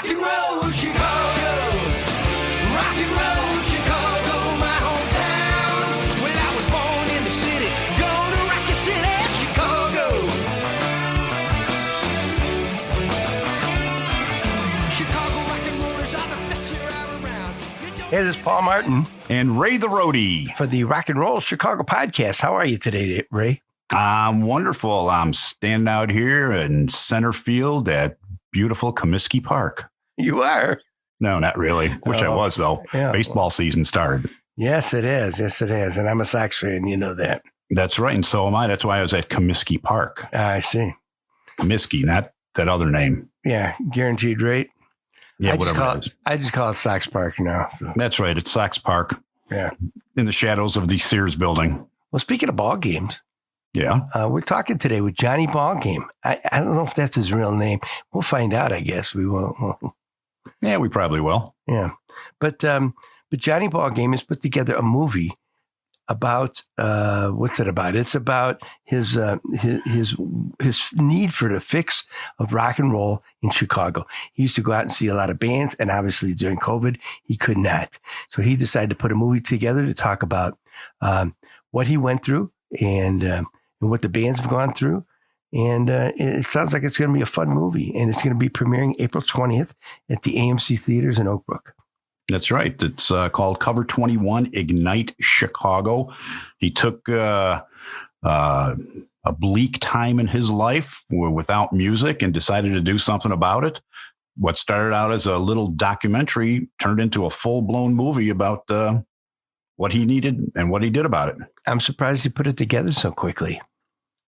and roll, Chicago. Rock and roll, Chicago, my hometown. Well, I was born in the city, gonna rock your city, Chicago. Chicago rock and rollers are the best you're ever around. Hey, this is Paul Martin And Ray the Roadie. for the Rock and Roll Chicago podcast. How are you today, Ray? I'm wonderful. I'm standing out here in center field at beautiful Comiskey Park. You are? No, not really. Wish I was, though. Yeah. Baseball season started. Yes, it is. Yes, it is. And I'm a Sox fan. You know that. That's right. And so am I. That's why I was at Comiskey Park. I see. Comiskey, not that other name. Yeah, guaranteed rate. Yeah, I just whatever call it is. I just call it Sox Park now. So, That's right. It's Sox Park yeah. in the shadows of the Sears building. Well, speaking of ball games, Yeah. we're talking today with Jonny Ballgame. I don't know if that's his real name. We'll find out, I guess. We won't. Yeah, we probably will. Yeah. But Jonny Ballgame has put together a movie about what's it about? It's about his need for the fix of rock and roll in Chicago. He used to go out and see a lot of bands, and obviously during COVID, he could not. So he decided to put a movie together to talk about what he went through and what the bands have gone through. And it sounds like it's going to be a fun movie, and it's going to be premiering April 20th at the AMC Theaters in Oak Brook. That's right. It's called Cover 21 Ignite Chicago. He took a bleak time in his life without music and decided to do something about it. What started out as a little documentary turned into a full-blown movie about what he needed and what he did about it. I'm surprised he put it together so quickly.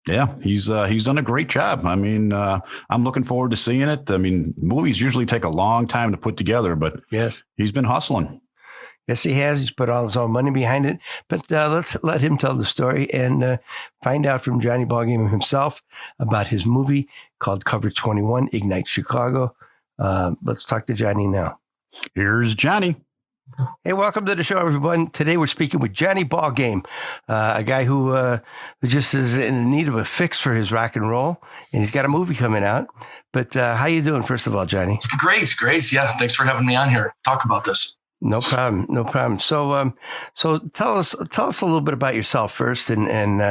Yeah, he's done a great job. I mean, I'm looking forward to seeing it. I mean, movies usually take a long time to put together, but Yes. he's been hustling. Yes, he has. He's put all his own money behind it. But let's let him tell the story and find out from Jonny Ballgame himself about his movie called Cover 21 Ignite Chicago. Let's talk to Jonny now. Here's Jonny. Hey, welcome to the show, everyone. Today we're speaking with Jonny Ballgame, a guy who just is in need of a fix for his rock and roll, and he's got a movie coming out. But how you doing, first of all, Jonny? Great. Yeah, thanks for having me on here. Talk about this. No problem. So tell us a little bit about yourself first, and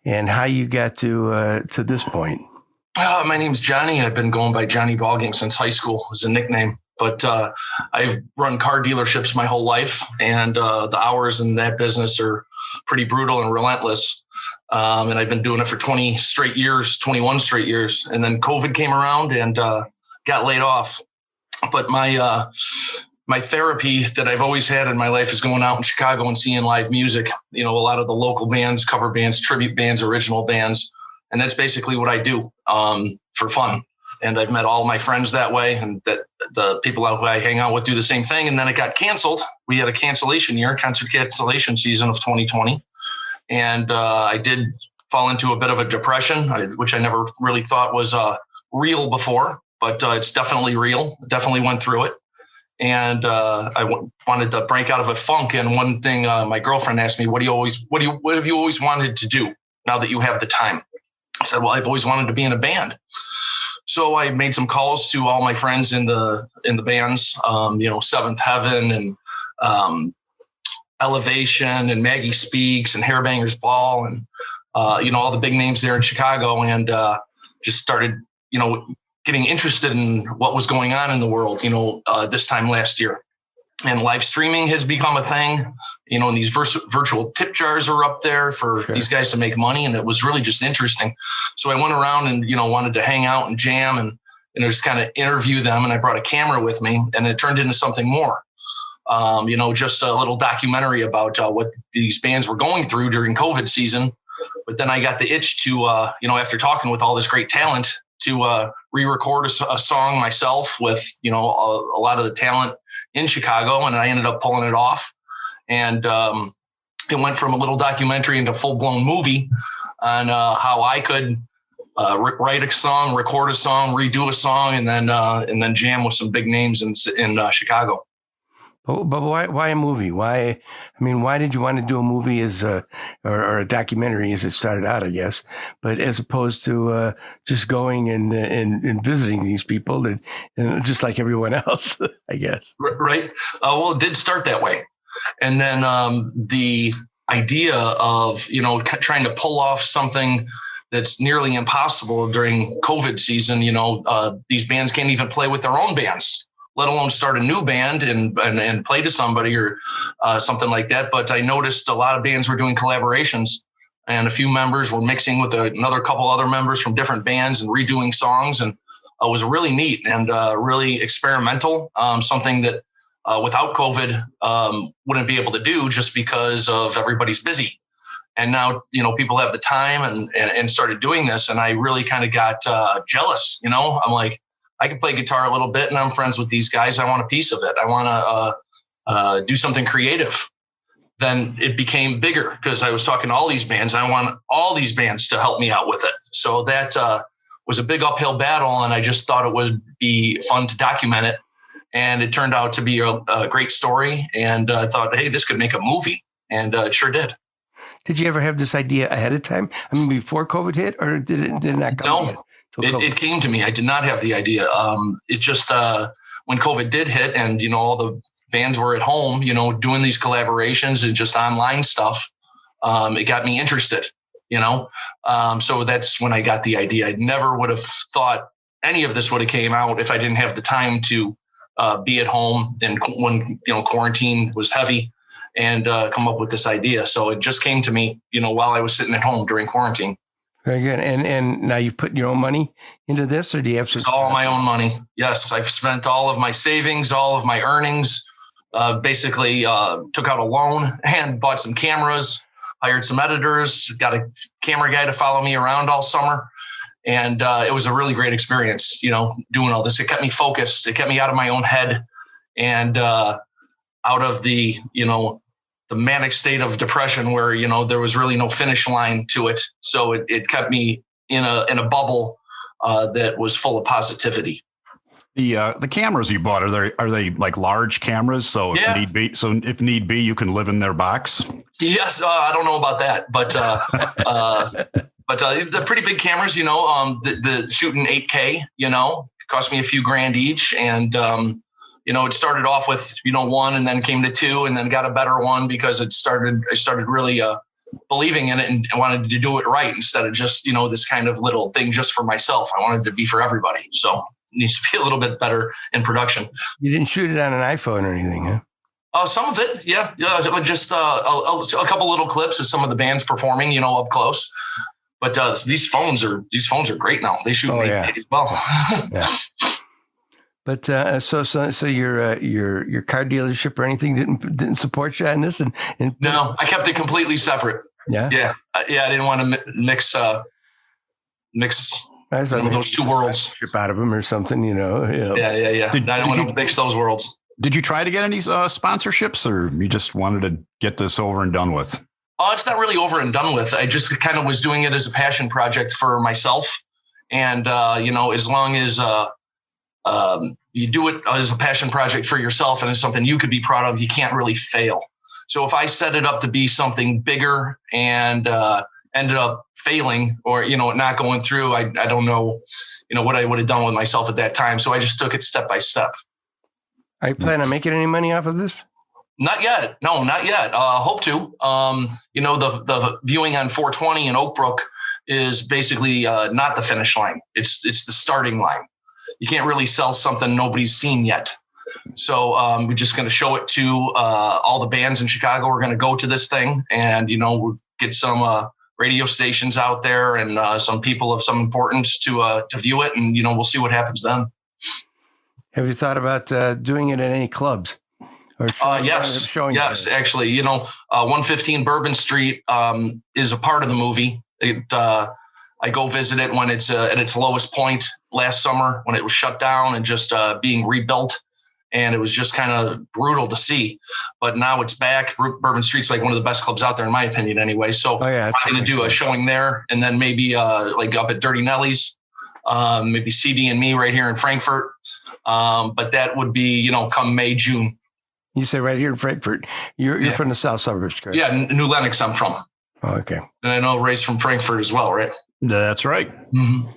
how you got to this point. My name's Jonny. I've been going by Jonny Ballgame since high school as a nickname. But I've run car dealerships my whole life, and the hours in that business are pretty brutal and relentless. And I've been doing it for 21 straight years. And then COVID came around and got laid off. But my therapy that I've always had in my life is going out in Chicago and seeing live music. You know, a lot of the local bands, cover bands, tribute bands, original bands. And that's basically what I do for fun. And I've met all my friends that way, and that the people out who I hang out with do the same thing. And then it got canceled. We had a cancellation year, concert cancellation season of 2020. And I did fall into a bit of a depression, which I never really thought was real before, but it's definitely real. Definitely went through it. And I wanted to break out of a funk. And one thing my girlfriend asked me, what have you always wanted to do now that you have the time? I said, well, I've always wanted to be in a band. So I made some calls to all my friends in the bands, Seventh Heaven and Elevation and Maggie Speaks and Hairbangers Ball and all the big names there in Chicago, and just started getting interested in what was going on in the world this time last year. And live streaming has become a thing, and these virtual tip jars are up there for these guys to make money. And it was really just interesting. So I went around and, wanted to hang out and jam and just kind of interview them. And I brought a camera with me, and it turned into something more, just a little documentary about what these bands were going through during COVID season. But then I got the itch to, after talking with all this great talent, to re-record a song myself with, a lot of the talent in Chicago, and I ended up pulling it off. And it went from a little documentary into a full-blown movie on how I could write a song, record a song, redo a song, and then jam with some big names in Chicago. But why a movie? Why did you want to do a movie or a documentary as it started out, I guess, but as opposed to just going and visiting these people and just like everyone else, I guess. Right. Well, it did start that way. And then the idea of, trying to pull off something that's nearly impossible during COVID season. These bands can't even play with their own bands, let alone start a new band and play to somebody or something like that. But I noticed a lot of bands were doing collaborations, and a few members were mixing with another couple other members from different bands and redoing songs. And it was really neat and really experimental, something that without COVID wouldn't be able to do just because of everybody's busy. And now, people have the time and started doing this. And I really kind of got jealous. I'm like, I can play guitar a little bit and I'm friends with these guys. I want a piece of it. I want to do something creative. Then it became bigger because I was talking to all these bands. I want all these bands to help me out with it. So that was a big uphill battle. And I just thought it would be fun to document it. And it turned out to be a great story. And I thought, hey, this could make a movie. And it sure did. Did you ever have this idea ahead of time? Before COVID hit, or did it not come? No. It came to me. I did not have the idea. It just when COVID did hit and, all the bands were at home, doing these collaborations and just online stuff, it got me interested, so that's when I got the idea. I never would have thought any of this would have came out if I didn't have the time to be at home and when, quarantine was heavy and come up with this idea. So it just came to me, while I was sitting at home during quarantine. Very good. And now you put your own money into this, or do you have some? It's all my own money. Yes. I've spent all of my savings, all of my earnings, basically took out a loan and bought some cameras, hired some editors, got a camera guy to follow me around all summer. And it was a really great experience, doing all this. It kept me focused. It kept me out of my own head and out of the manic state of depression where, there was really no finish line to it. So it kept me in a bubble that was full of positivity. The cameras you bought, are they like large cameras? So if need be, you can live in their box. Yes. I don't know about that, but they're pretty big cameras, the shooting 8K, cost me a few grand each. And, it started off with, one and then came to two and then got a better one because I started really believing in it and wanted to do it right instead of just, this kind of little thing just for myself. I wanted it to be for everybody. So it needs to be a little bit better in production. You didn't shoot it on an iPhone or anything, huh? Some of it. Yeah. Just a couple little clips of some of the bands performing, up close. But these phones are great now. They shoot as well. Yeah. But so your car dealership or anything didn't support you on this, and no, I kept it completely separate. Yeah. I didn't want to mix those two worlds. Ship out of them or something, Yeah. I don't want to mix those worlds. Did you try to get any sponsorships, or you just wanted to get this over and done with? Oh, it's not really over and done with. I just kind of was doing it as a passion project for myself. And, as long as you do it as a passion project for yourself and it's something you could be proud of, you can't really fail. So if I set it up to be something bigger and ended up failing or, not going through, I don't know, what I would have done with myself at that time. So I just took it step by step. Are you planning on making any money off of this? Not yet. No, not yet. Hope to. The viewing on 420 in Oak Brook is basically not the finish line. It's the starting line. You can't really sell something nobody's seen yet. So we're just going to show it to all the bands in Chicago. We're going to go to this thing and, we'll get some radio stations out there and some people of some importance to view it. And, we'll see what happens then. Have you thought about doing it at any clubs? Yes, actually, 115 Bourbon Street is a part of the movie. I go visit it when it's at its lowest point last summer when it was shut down and just being rebuilt. And it was just kind of brutal to see. But now it's back. Bourbon Street's like one of the best clubs out there, in my opinion, anyway. So I'm going to do a showing there and then maybe like up at Dirty Nelly's, maybe CD and Me right here in Frankfurt. But that would be, come May, June. You say right here in Frankfurt. You're Yeah. from the south suburbs, correct? Yeah, New Lenox I'm from. Oh, okay. And I know Ray's from Frankfurt as well, right? That's right. Mm-hmm.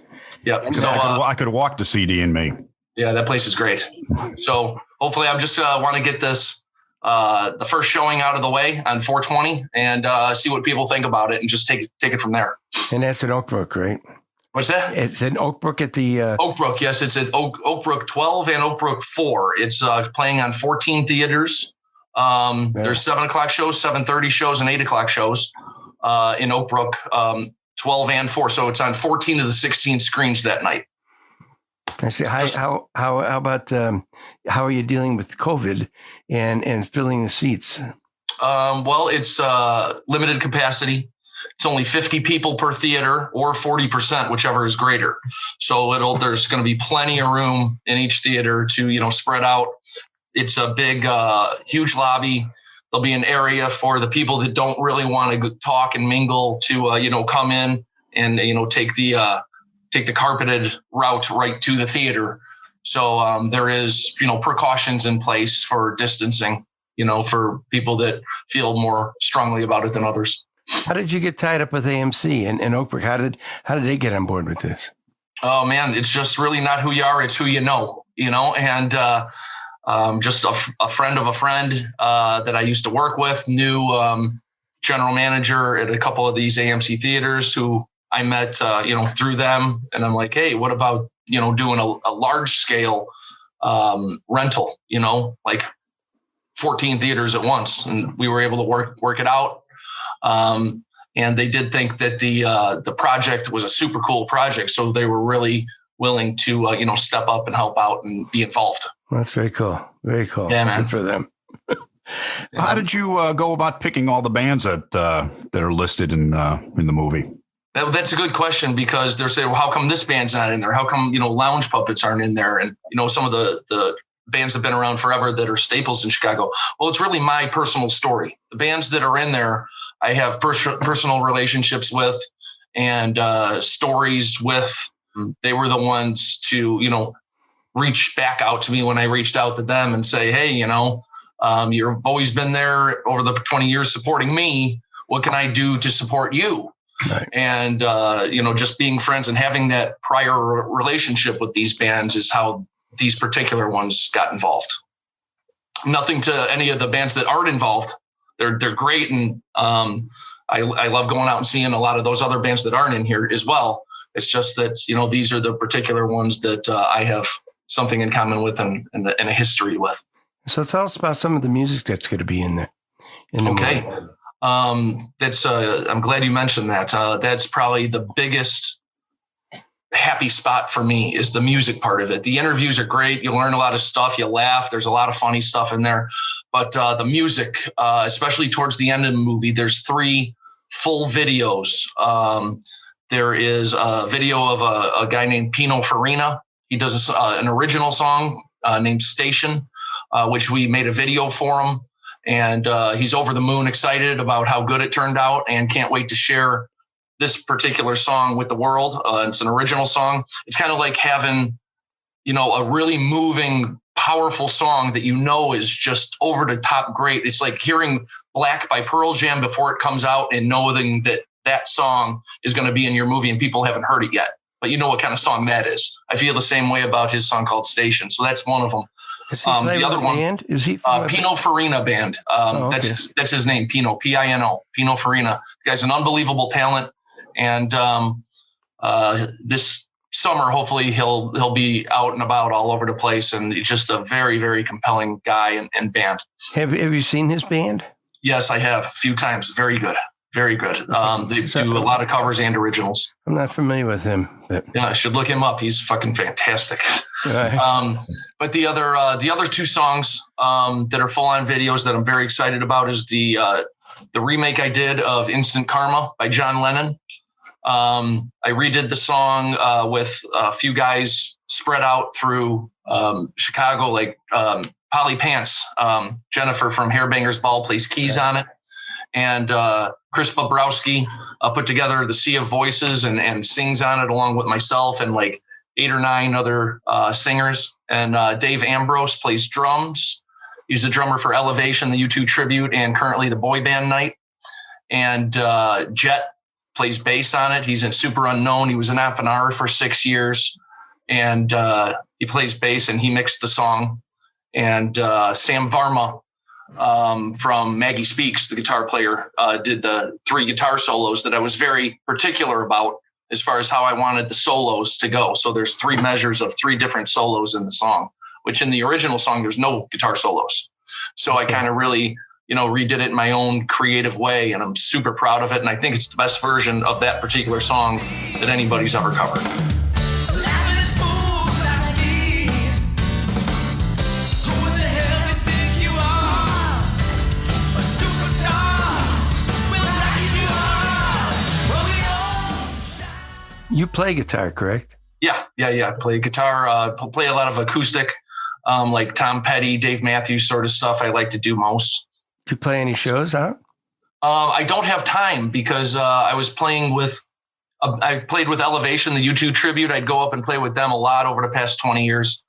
Yeah. So I could walk to CD and me. yeah, that place is great. So hopefully I'm just want to get this, the first showing out of the way on 420 and see what people think about it and just take it from there. And that's in Oak Brook, right? What's that? It's in Oak Brook at the... Oak Brook, yes. It's at Oak Brook 12 and Oak Brook 4. It's playing on 14 theaters. There's 7 o'clock shows, 7:30 shows, and 8 o'clock shows in Oak Brook, 12 and 4. So it's on 14 of the 16 screens that night. I see. How about how are you dealing with COVID and filling the seats? Well, it's limited capacity. It's only 50 people per theater or 40%, whichever is greater. So there's going to be plenty of room in each theater to, spread out. It's a big, huge lobby. There'll be an area for the people that don't really want to talk and mingle to, come in and, take the carpeted route right to the theater. So there is, precautions in place for distancing, for people that feel more strongly about it than others. How did you get tied up with AMC and Oak Brook? How did they get on board with this? Oh man, it's just really not who you are; it's who you know. And just a friend of a friend that I used to work with knew general manager at a couple of these AMC theaters who I met, through them, and I'm like, hey, what about doing a large scale rental? Like 14 theaters at once, and we were able to work it out. And they did think that the project was a super cool project. So they were really willing to, step up and help out and be involved. Well, that's very cool. Very cool. Yeah, man. Good for them. How did you go about picking all the bands that are listed in the movie? That's a good question, because they're saying, well, how come this band's not in there? How come, Lounge Puppets aren't in there? And, some of the bands have been around forever that are staples in Chicago. Well, it's really my personal story. The bands that are in there, I have personal relationships with and stories with. They were the ones to, reach back out to me when I reached out to them and say, hey, you've always been there over the 20 years supporting me. What can I do to support you? Right. And, just being friends and having that prior relationship with these bands is how these particular ones got involved. Nothing to any of the bands that aren't involved. They're great. And I love going out and seeing a lot of those other bands that aren't in here as well. It's just that, these are the particular ones that I have something in common with and a history with. So tell us about some of the music that's going to be in there. Okay. I'm glad you mentioned that. That's probably the biggest happy spot for me, is the music part of it. The interviews are great. You learn a lot of stuff. You laugh. There's a lot of funny stuff in there. But the music, especially towards the end of the movie, there's 3 full videos. There is a video of a guy named Pino Farina. He does an original song named Station, which we made a video for him. And he's over the moon excited about how good it turned out and can't wait to share this particular song with the world. It's an original song. It's kind of like having, a really moving, powerful song that is just over the top great. It's like hearing Black by Pearl Jam before it comes out and knowing that song is going to be in your movie and people haven't heard it yet, but you know what kind of song that is. I feel the same way about his song called Station. So that's one of them. The other one, band? Is he Pino Farina Band? Okay. That's his name, Pino, Pino, Pino Farina. The guy's an unbelievable talent, and this summer hopefully he'll be out and about all over the place, and just a very, very compelling guy and band. Have you seen his band? Yes, I have a few times. Very good. Very good. They do a lot of covers and originals. I'm not familiar with him, but yeah, I should look him up. He's fucking fantastic. Right. But the other 2 songs that are full on videos that I'm very excited about is the remake I did of Instant Karma by John Lennon. I redid the song with a few guys spread out through Chicago, like Polly Pants. Jennifer from Hairbangers Ball plays keys on it. And Chris Bobrowski put together the Sea of Voices and sings on it along with myself and like 8 or 9 other singers. And Dave Ambrose plays drums. He's the drummer for Elevation, the U2 tribute, and currently the Boy Band Night. And Jet plays bass on it. He's in Super Unknown. He was in F&R for 6 years, and he plays bass, and he mixed the song. And Sam Varma from Maggie Speaks, the guitar player, did the 3 guitar solos that I was very particular about as far as how I wanted the solos to go. So there's 3 measures of 3 different solos in the song, which in the original song, there's no guitar solos. So I kind of really, redid it in my own creative way, and I'm super proud of it. And I think it's the best version of that particular song that anybody's ever covered. You play guitar, correct? Yeah. Play guitar, play a lot of acoustic, like Tom Petty, Dave Matthews sort of stuff I like to do most. Do you play any shows out? I don't have time because I played with Elevation, the U2 tribute. I'd go up and play with them a lot over the past 20 years,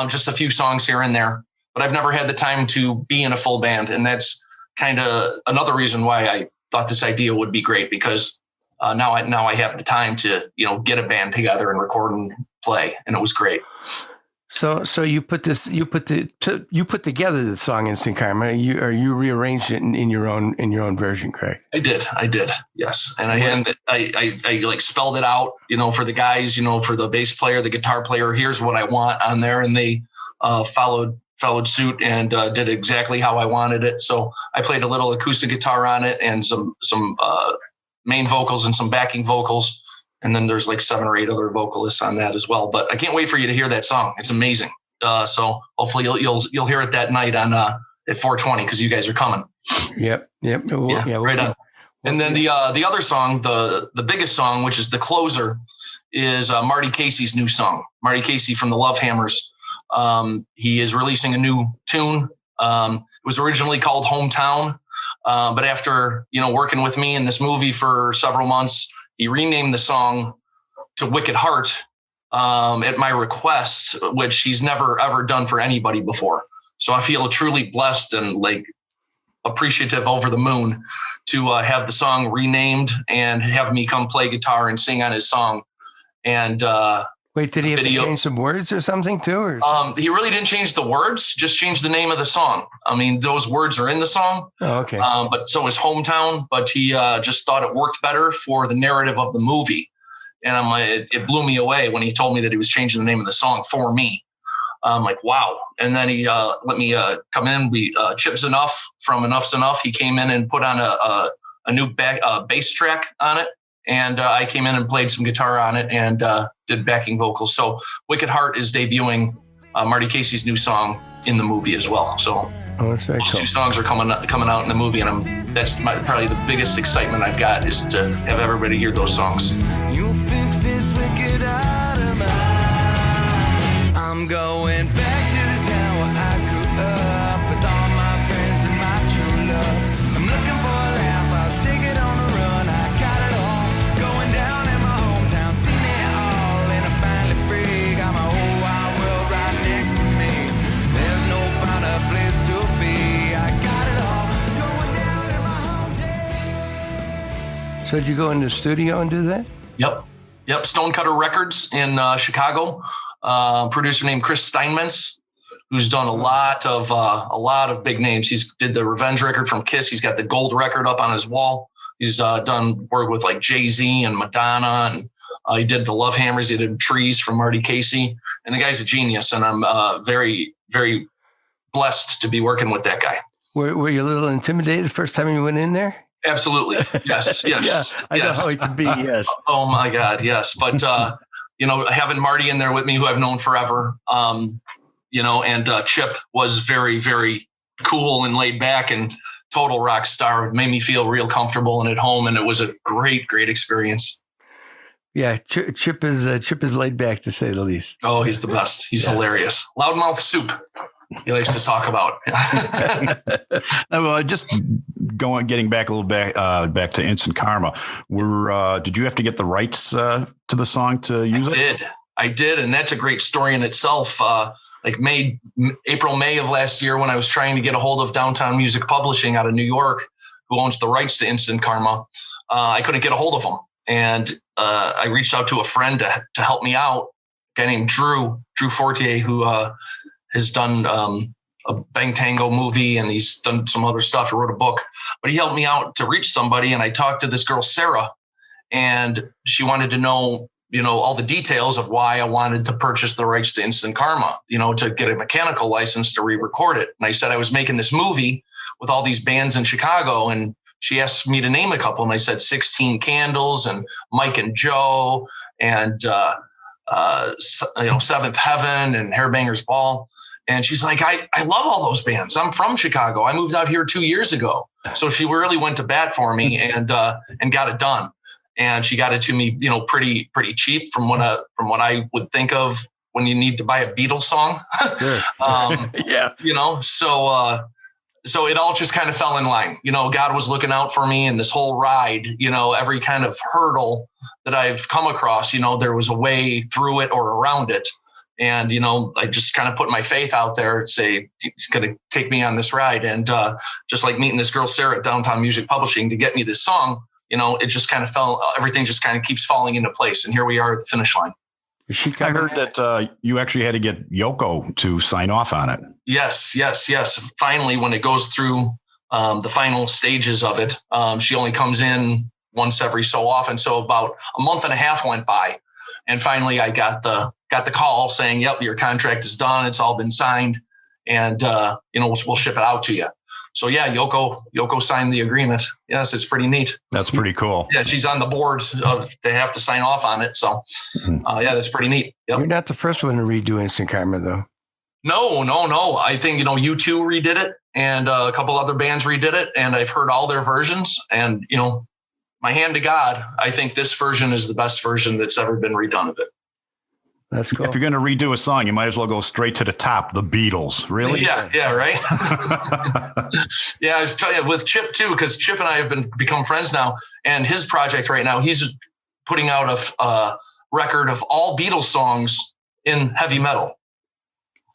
just a few songs here and there. But I've never had the time to be in a full band. And that's kind of another reason why I thought this idea would be great, because now I have the time to, get a band together and record and play. And it was great. So you put together the song Instant Karma. You rearranged it in your own version, correct? I did. Yes. And I like spelled it out, for the guys, for the bass player, the guitar player, here's what I want on there. And they followed suit and did exactly how I wanted it. So I played a little acoustic guitar on it and some main vocals and some backing vocals. And then there's like 7 or 8 other vocalists on that as well. But I can't wait for you to hear that song. It's amazing. So hopefully you'll hear it that night on at 420, because you guys are coming. Yep. Right on. And then the other song, the biggest song, which is the closer, is Marty Casey's new song. Marty Casey from the Love Hammers. He is releasing a new tune. It was originally called Hometown, but after working with me in this movie for several months, he renamed the song to Wicked Heart at my request, which he's never, ever done for anybody before. So I feel truly blessed and like appreciative, over the moon, to have the song renamed and have me come play guitar and sing on his song. And wait, did he have to change some words or something too? Or? He really didn't change the words, just changed the name of the song. I mean, those words are in the song. Oh, okay. But so is Hometown, but he just thought it worked better for the narrative of the movie. And I'm like, it blew me away when he told me that he was changing the name of the song for me. I'm like, wow. And then he let me come in. We Chips Enough from Enough's Enough. He came in and put on a new bass track on it. And I came in and played some guitar on it and did backing vocals. So Wicked Heart is debuting Marty Casey's new song in the movie as well. So that's very those cool. 2 songs are coming out in the movie, and that's probably the biggest excitement I've got, is to have everybody hear those songs. You fix this wicked heart of mine. I'm going back to the town where I grew up with all my friends and my true love. I'm looking for a laugh, I'll take it on the run. I got it all going down in my hometown. Seen it all and I'm finally free. Got my whole wide world right next to me. There's no finer place to be. I got it all going down in my hometown. So did you go into the studio and do that? Yep. Stonecutter Records in Chicago. Producer named Chris Steinmetz, who's done a lot of big names. He's did the Revenge record from Kiss. He's got the gold record up on his wall. He's done work with like Jay-Z and Madonna, and he did the Love Hammers. He did Trees from Marty Casey, and the guy's a genius. And I'm very, very blessed to be working with that guy. Were you a little intimidated first time you went in there? Absolutely. Yes. Yeah, I know how it can be. Yes. Oh my God. Yes. But, having Marty in there with me, who I've known forever, and Chip was very, very cool and laid back and total rock star. It made me feel real comfortable and at home. And it was a great, great experience. Yeah. Chip is laid back, to say the least. Oh, he's the best. He's hilarious. Loudmouth soup. He likes to talk about. Well, just getting back a little back to Instant Karma. Did you have to get the rights to the song to use it? I did. And that's a great story in itself. like April, May of last year, when I was trying to get a hold of Downtown Music Publishing out of New York, who owns the rights to Instant Karma. I couldn't get a hold of them. And I reached out to a friend to help me out, a guy named Drew Fortier, who has done a Bang Tango movie, and he's done some other stuff. He wrote a book, but he helped me out to reach somebody. And I talked to this girl, Sarah, and she wanted to know, all the details of why I wanted to purchase the rights to Instant Karma, to get a mechanical license to re-record it. And I said I was making this movie with all these bands in Chicago, and she asked me to name a couple, and I said 16 Candles and Mike and Joe and Seventh Heaven and Hairbangers Ball. And she's like, I love all those bands. I'm from Chicago. I moved out here 2 years ago. So she really went to bat for me and got it done. And she got it to me, pretty cheap from what I would think of when you need to buy a Beatles song. Sure. Yeah. So it all just kind of fell in line. God was looking out for me, and this whole ride, every kind of hurdle that I've come across, there was a way through it or around it. And, I just kind of put my faith out there and say, he's going to take me on this ride. And just like meeting this girl, Sarah, at Downtown Music Publishing to get me this song, it just kind of everything just kind of keeps falling into place. And here we are at the finish line. I heard that you actually had to get Yoko to sign off on it. Yes. Finally, when it goes through the final stages of it, she only comes in once every so often. So about a month and a half went by. And finally, I got the call saying, yep, your contract is done. It's all been signed. And, we'll ship it out to you. So, yeah, Yoko signed the agreement. Yes, it's pretty neat. That's pretty cool. Yeah, she's on the board. They have to sign off on it. So, that's pretty neat. Yep. You're not the first one to redo Instant Karma, though. No. I think, U2 redid it, and a couple other bands redid it, and I've heard all their versions. And, my hand to God, I think this version is the best version that's ever been redone of it. That's cool. If you're going to redo a song, you might as well go straight to the top, the Beatles. Really? Yeah, right? Yeah, I was telling you, with Chip, too, because Chip and I have become friends now, and his project right now, he's putting out a record of all Beatles songs in heavy metal.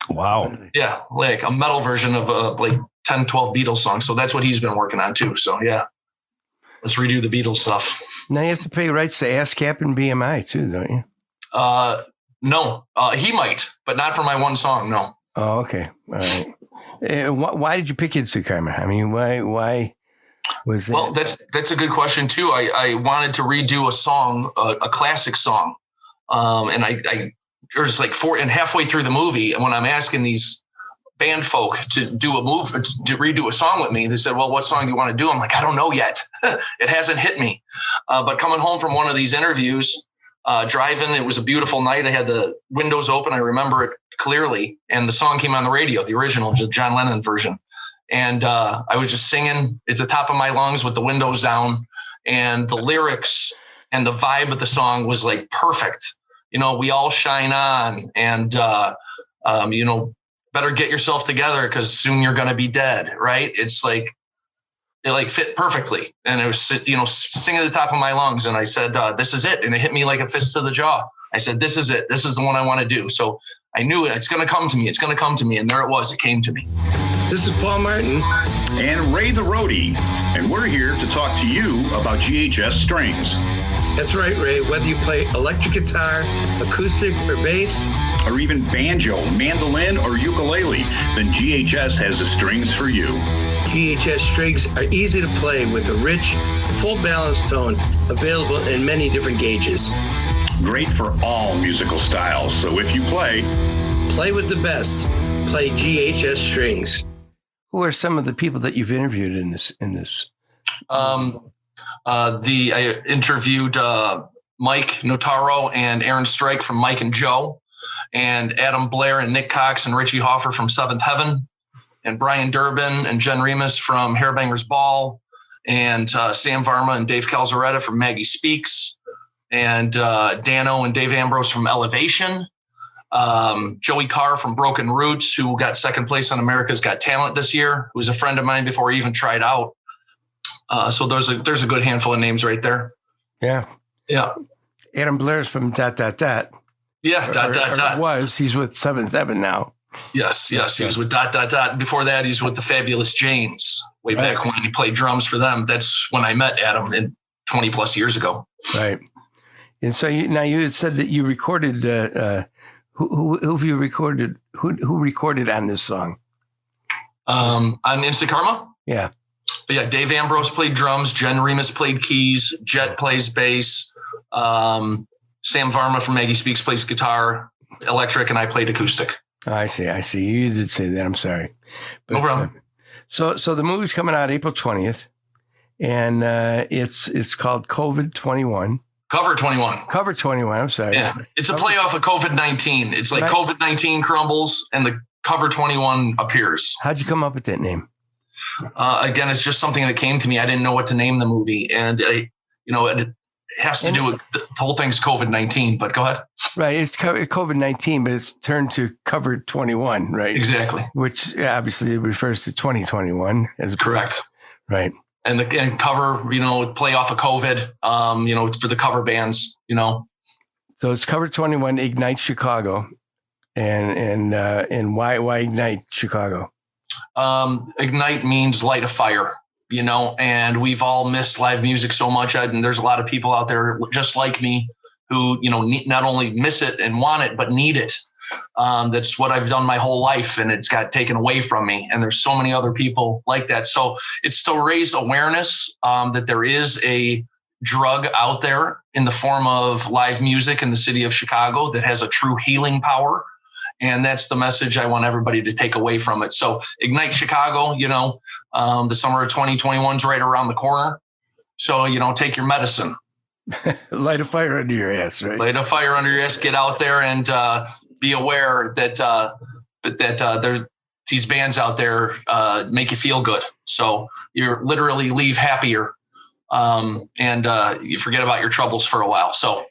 Wow. Yeah, like a metal version of like 10, 12 Beatles songs. So that's what he's been working on, too. So, yeah, let's redo the Beatles stuff. Now you have to pay rights to ASCAP and BMI, too, don't you? No, he might, but not for my one song. No. Oh, okay. All right. Why did you pick Instant Karma? I mean, why was that? Well, that's a good question too. I wanted to redo a song, a classic song. And I there's like halfway through the movie, and when I'm asking these band folk to redo a song with me, they said, well, what song do you want to do? I'm like, I don't know yet. It hasn't hit me. But coming home from one of these interviews, driving, it was a beautiful night. I had the windows open. I remember it clearly. And the song came on the radio, the original, just John Lennon version. And I was just singing at the top of my lungs with the windows down. And the lyrics and the vibe of the song was like perfect. We all shine on, and, better get yourself together because soon you're going to be dead. Right. It's like, it like fit perfectly. And it was, singing at the top of my lungs. And I said, this is it. And it hit me like a fist to the jaw. I said, this is it. This is the one I want to do. So I knew it's going to come to me. It's going to come to me. And there it was. It came to me. This is Paul Martin and Ray the Roadie. And we're here to talk to you about GHS strings. That's right, Ray. Whether you play electric guitar, acoustic, or bass, or even banjo, mandolin, or ukulele, then GHS has the strings for you. GHS strings are easy to play with a rich, full balanced tone available in many different gauges. Great for all musical styles. So if you play with the best. Play GHS strings. Who are some of the people that you've interviewed in this? I interviewed Mike Notaro and Aaron Strike from Mike and Joe, and Adam Blair and Nick Cox and Richie Hoffer from Seventh Heaven, and Brian Durbin and Jen Remus from Hairbangers Ball, and Sam Varma and Dave Calzaretta from Maggie Speaks, and Dano and Dave Ambrose from Elevation, Joey Carr from Broken Roots, who got second place on America's Got Talent this year, who was a friend of mine before he even tried out. So there's a good handful of names right there. Yeah. Yeah. Adam Blair's from ... Yeah. ... Was he's with Seventh Heaven now? Yes. He was with ... And before that, he's with the Fabulous Janes. Way back when he played drums for them. That's when I met Adam 20 plus years ago. Right. And so you had said that you recorded. Who have you recorded? Who recorded on this song? On Instant Karma. Yeah. Yeah, Dave Ambrose played drums. Jen Remus played keys. Jet plays bass. Sam Varma from Maggie Speaks plays guitar, electric, and I played acoustic. Oh, I see. You did say that. I'm sorry. But, No problem. So the movie's coming out April 20th, and it's called COVID-21. Cover 21. Cover 21. I'm sorry. Yeah, it's a playoff of COVID-19. It's like COVID-19 crumbles and the Cover 21 appears. How'd you come up with that name? Again, it's just something that came to me. I didn't know what to name the movie, and it has to do with the whole thing's COVID-19. But go ahead. Right, it's COVID-19, but it's turned to Cover 21, right? Exactly. Which obviously refers to 2021 as correct. Right. And cover, play off of COVID, it's for the cover bands, So it's Cover 21 Ignite Chicago. And why Ignite Chicago? Ignite means light a fire, and we've all missed live music so much. And there's a lot of people out there just like me who, not only miss it and want it, but need it. That's what I've done my whole life, and it's got taken away from me. And there's so many other people like that. So it's to raise awareness that there is a drug out there in the form of live music in the city of Chicago that has a true healing power. And that's the message I want everybody to take away from it. So Ignite Chicago, the summer of 2021 is right around the corner. So, take your medicine. Light a fire under your ass, right? Light a fire under your ass. Get out there and be aware that these bands out there make you feel good. So you literally leave happier and you forget about your troubles for a while. So.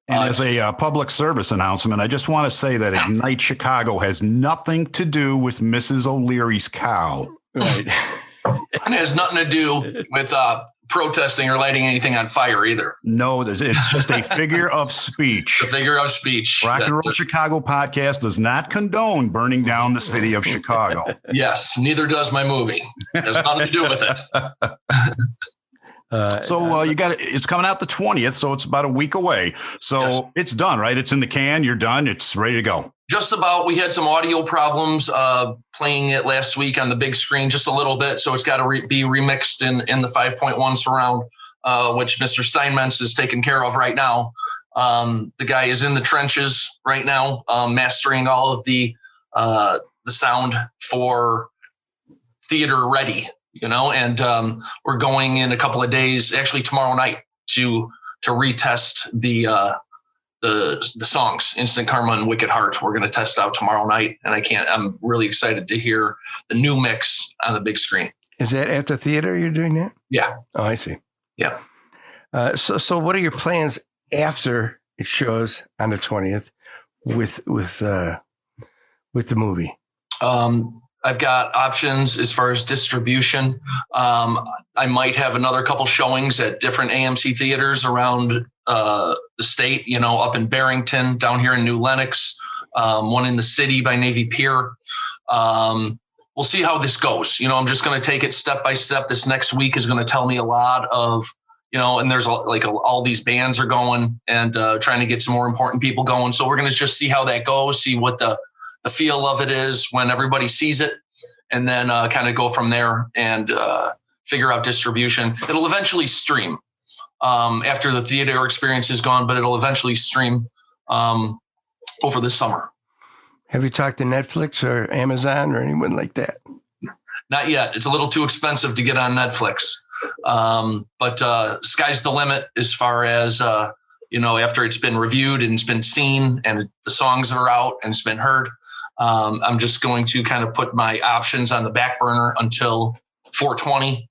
And as a public service announcement, I just want to say that Ignite Chicago has nothing to do with Mrs. O'Leary's cow. Right. It has nothing to do with protesting or lighting anything on fire either. No, it's just a figure of speech. A figure of speech. Rock and Roll Chicago podcast does not condone burning down the city of Chicago. Yes, neither does my movie. It has nothing to do with it. It's coming out the 20th, so it's about a week away. So It's done, right? It's in the can. You're done. It's ready to go. Just about. We had some audio problems playing it last week on the big screen, just a little bit. So it's got to be remixed in the 5.1 surround, which Mr. Steinmetz is taking care of right now. The guy is in the trenches right now, mastering all of the sound for theater ready. And we're going in a couple of days, actually tomorrow night, to retest the songs, Instant Karma and Wicked Heart. We're going to test out tomorrow night, and I'm really excited to hear the new mix on the big screen. Is that at the theater you're doing that? Yeah. Oh, I see. Yeah. So what are your plans after it shows on the 20th with the movie? I've got options as far as distribution. I might have another couple showings at different AMC theaters around the state, up in Barrington, down here in New Lenox, one in the city by Navy Pier. We'll see how this goes. I'm just going to take it step by step. This next week is going to tell me a lot of, and there's all these bands are going and trying to get some more important people going. So we're going to just see how that goes, see what the feel of it is when everybody sees it, and then kind of go from there and figure out distribution. It'll eventually stream after the theater experience is gone, but it'll eventually stream over the summer. Have you talked to Netflix or Amazon or anyone like that? Not yet. It's a little too expensive to get on Netflix. But sky's the limit as far as, after it's been reviewed and it's been seen and the songs are out and it's been heard. I'm just going to kind of put my options on the back burner until 420,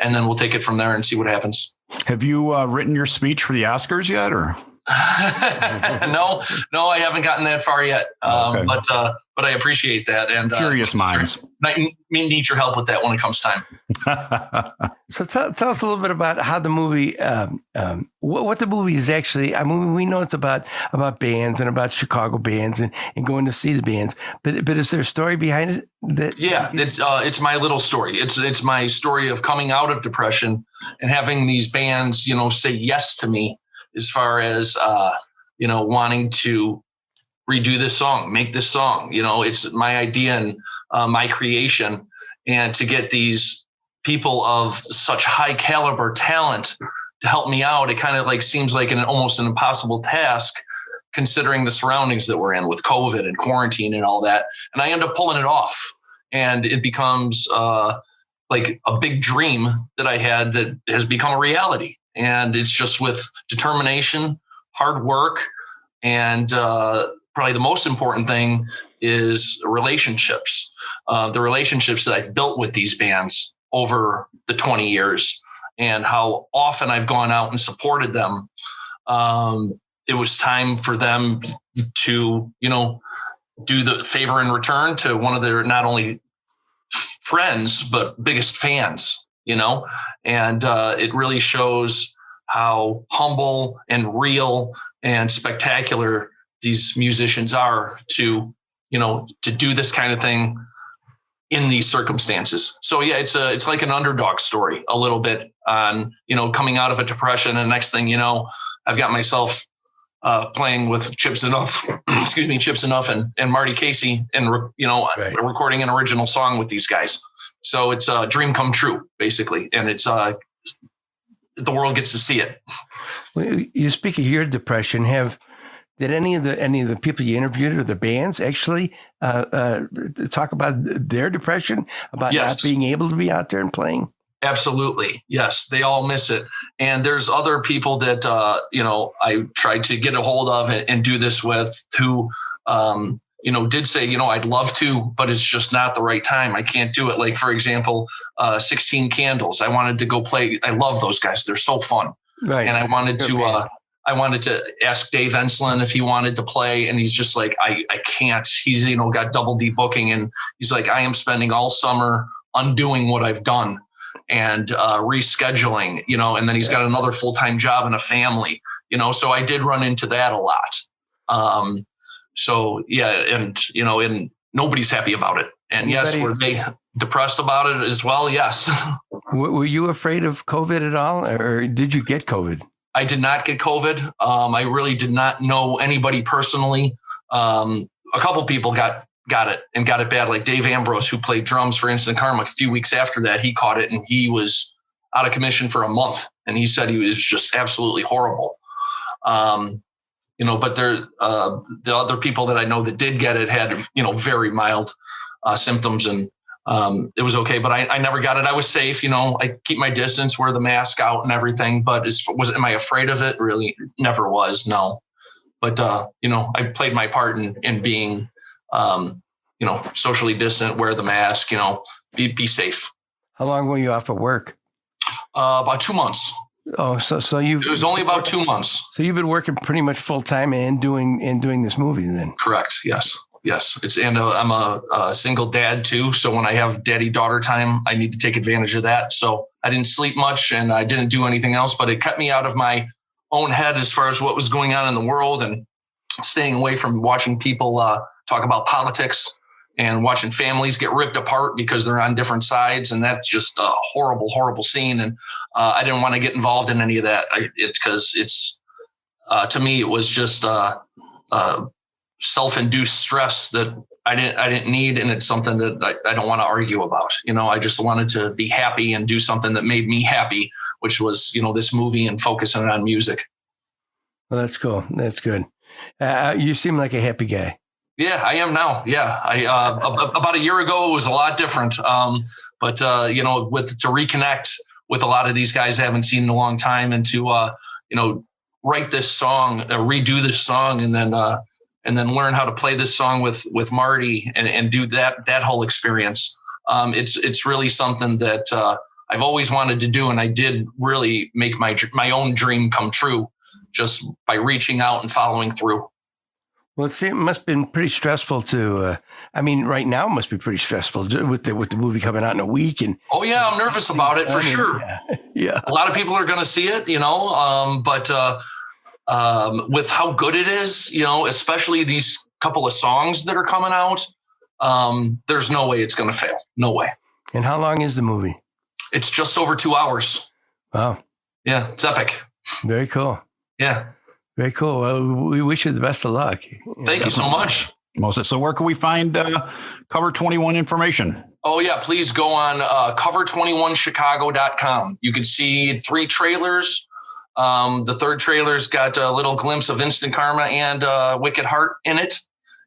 and then we'll take it from there and see what happens. Have you written your speech for the Oscars yet, or? No, I haven't gotten that far yet. Okay. But I appreciate that. And Curious minds. I need your help with that when it comes time. So tell us a little bit about how the movie, what the movie is actually. I mean, we know it's about bands and about Chicago bands and going to see the bands, but is there a story behind it? It's my little story. It's my story of coming out of depression and having these bands, say yes to me as far as wanting to redo this song, make this song. It's my idea and my creation, and to get these people of such high caliber talent to help me out, it kind of like seems like almost an impossible task considering the surroundings that we're in with COVID and quarantine and all that. And I end up pulling it off, and it becomes like a big dream that I had that has become a reality. And it's just with determination, hard work, and probably the most important thing is relationships. The relationships that I've built with these bands over the 20 years, and how often I've gone out and supported them. It was time for them to, do the favor in return to one of their not only friends, but biggest fans, and it really shows how humble and real and spectacular these musicians are to do this kind of thing in these circumstances. So yeah, it's like an underdog story a little bit on, coming out of a depression. And next thing I've got myself playing with Chips Enough and Marty Casey, and right. Recording an original song with these guys. So it's a dream come true, basically, and it's the world gets to see it. Well, you speak of your depression. Did any of the people you interviewed or the bands actually talk about their depression, about not being able to be out there and playing? Absolutely. Yes. They all miss it. And there's other people that, I tried to get a hold of and do this with who, did say, I'd love to, but it's just not the right time. I can't do it. Like, for example, 16 Candles. I wanted to go play. I love those guys. They're so fun. Right. And I wanted to ask Dave Enslin if he wanted to play. And he's just like, I can't. He's, got Double D booking. And he's like, I am spending all summer undoing what I've done and rescheduling, and then he's got another full-time job and a family, so I did run into that a lot. So yeah. And nobody's happy about it. And yes, were they depressed about it as well? Yes. Were you afraid of COVID at all, or did you get COVID? I did not get COVID. I really did not know anybody personally. A couple people got it and got it bad. Like Dave Ambrose, who played drums for Instant Karma, a few weeks after that, he caught it and he was out of commission for a month. And he said he was just absolutely horrible. But the other people that I know that did get it had, very mild symptoms, and it was okay. But I never got it. I was safe. I keep my distance, wear the mask out and everything. But am I afraid of it? Really never was. No. But, I played my part in being, socially distant, wear the mask, be safe. How long were you off of work? About 2 months. Oh, it was only about 2 months. So you've been working pretty much full time and doing this movie then? Correct. Yes. I'm a single dad too. So when I have daddy-daughter time, I need to take advantage of that. So I didn't sleep much and I didn't do anything else, but it kept me out of my own head as far as what was going on in the world, and staying away from watching people talk about politics and watching families get ripped apart because they're on different sides. And that's just a horrible, horrible scene. And I didn't want to get involved in any of that because it's to me, it was just self-induced stress that I didn't need. And it's something that I don't want to argue about. I just wanted to be happy and do something that made me happy, which was, this movie and focusing on music. Well, that's cool. That's good. You seem like a happy guy. Yeah, I am now. Yeah. About a year ago, it was a lot different. But to reconnect with a lot of these guys I haven't seen in a long time, and to, write this song, redo this song, and then learn how to play this song with Marty and do that whole experience. It's really something that I've always wanted to do. And I did really make my own dream come true. just by reaching out and following through. Well, see, it must have been pretty stressful to. Right now it must be pretty stressful with the movie coming out in a week. And oh yeah, I'm nervous about it for sure. Yeah, a lot of people are going to see it, but with how good it is, especially these couple of songs that are coming out, there's no way it's going to fail. No way. And how long is the movie? It's just over 2 hours. Wow. Yeah, it's epic. Very cool. Yeah. Very cool. Well, we wish you the best of luck. Thank you so much. Moses, so where can we find Cover 21 information? Oh, yeah. Please go on cover21chicago.com. You can see 3 trailers. The third trailer's got a little glimpse of Instant Karma and Wicked Heart in it.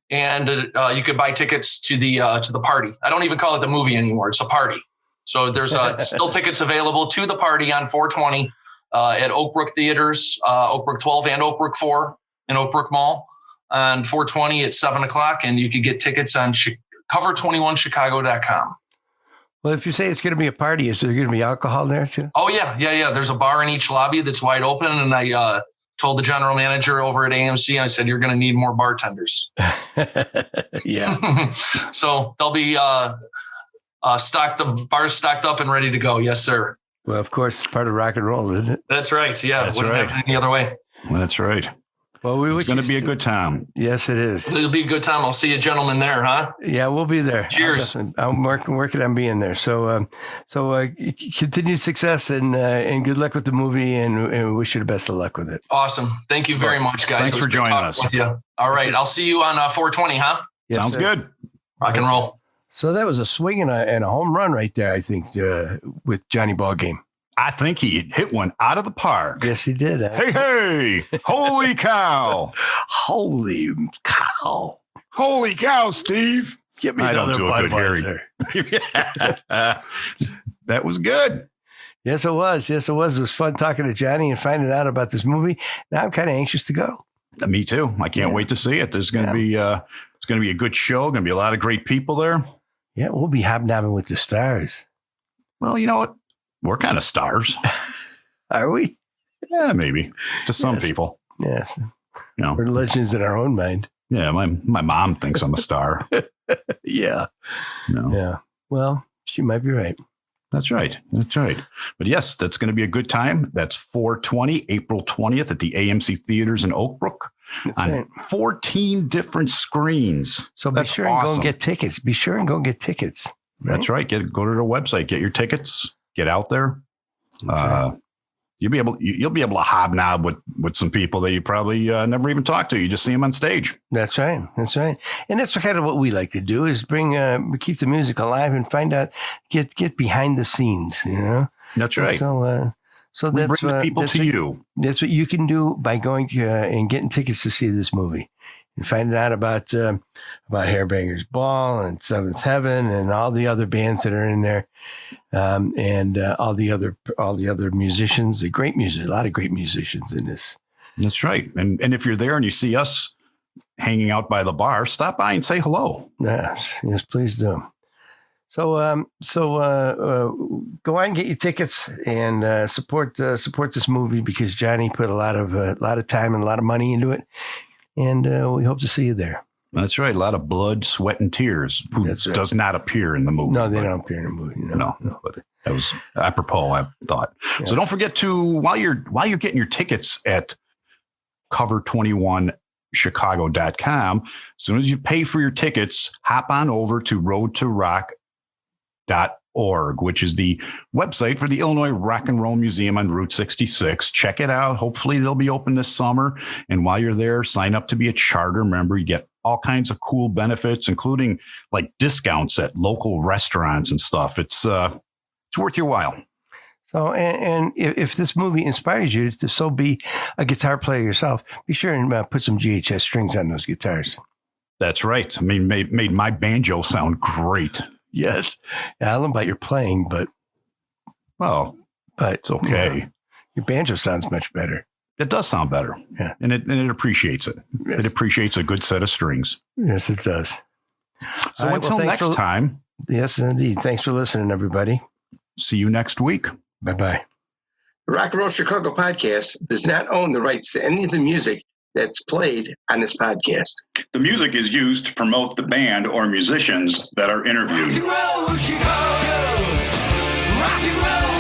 And you could buy tickets to the party. I don't even call it the movie anymore. It's a party. So there's still tickets available to the party on 420 at Oak Brook Theaters, Oak Brook 12 and Oak Brook 4 in Oak Brook Mall on 420 at 7:00. And you could get tickets on cover21chicago.com. Well, if you say it's going to be a party, is there going to be alcohol there too? Oh, yeah. There's a bar in each lobby that's wide open. And I told the general manager over at AMC, I said, you're going to need more bartenders. Yeah. So they'll be the bar's stocked up and ready to go. Yes, sir. Well, of course, it's part of rock and roll, isn't it? That's right. Yeah. That's Wouldn't right. happen any other way. That's right. Well, It's going to be a good time. Yes, it is. It'll be a good time. I'll see you gentlemen there, huh? Yeah, we'll be there. Cheers. I'm working on being there. So continued success and good luck with the movie, and we wish you the best of luck with it. Awesome. Thank you very much, guys. Thanks for joining us. With you. All right. I'll see you on 420, huh? Yes, Sounds sir. good. Rock and roll. So that was a swing and a home run right there, I think, with Jonny Ballgame. I think he hit one out of the park. Yes, he did. Hey, holy cow. Holy cow. Holy cow, Steve. Give me I don't another do a good Budweiser. That was good. Yes, it was. It was fun talking to Jonny and finding out about this movie. Now I'm kind of anxious to go. Me too. I can't wait to see it. There's going to be it's going to be a good show. Going to be a lot of great people there. Yeah, we'll be hobnobbing with the stars. Well, you know what? We're kind of stars. Are we? Yeah, maybe to some people. Yes. You know, We're legends in our own mind. yeah. My mom thinks I'm a star. Yeah. No. Yeah. Well, she might be right. That's right. That's right. But yes, that's going to be a good time. That's 420, April 20th at the AMC Theaters in Oak Brook on right. 14 different screens. So be That's sure and go awesome. and get tickets. Be sure and go and get tickets. Right? That's right. Go to their website, get your tickets, get out there. right. You'll be able to hobnob with some people that you probably never even talked to. You just see them on stage. That's right. That's right. And that's kind of what we like to do is keep the music alive and find out, get behind the scenes, you know? That's right. So We that's bring the people that's to what, you. That's what you can do by going and getting tickets to see this movie and finding out about Hairbangers Ball and Seventh Heaven and all the other bands that are in there, and all the other musicians. A lot of great musicians in this. That's right. And if you're there and you see us hanging out by the bar, stop by and say hello. Yes, please do. So go out and get your tickets and support this movie because Jonny put a lot of time and a lot of money into it, and we hope to see you there. That's right. A lot of blood, sweat, and tears. Who That's right. does not appear in the movie. No, they don't appear in the movie. No. But that was apropos, I thought. Yeah. So don't forget to while you're getting your tickets at cover21chicago.com, as soon as you pay for your tickets, hop on over to roadtorock.org, which is the website for the Illinois Rock and Roll Museum on Route 66. Check it out. Hopefully they'll be open this summer. And while you're there, sign up to be a charter member. You get all kinds of cool benefits, including like discounts at local restaurants and stuff. It's worth your while. So, and if this movie inspires you to be a guitar player yourself, be sure and put some GHS strings on those guitars. That's right. I mean, made my banjo sound great. Yes. I don't know about your playing, but It's okay. You know, your banjo sounds much better. It does sound better. Yeah. And it appreciates it. Yes. It appreciates a good set of strings. Yes, it does. So All right, until next time, yes, indeed. Thanks for listening, everybody. see you next week. Bye-bye. The Rock and Roll Chicago podcast does not own the rights to any of the music that's played on this podcast. The music is used to promote the band or musicians that are interviewed. Rock and roll Chicago, rock and roll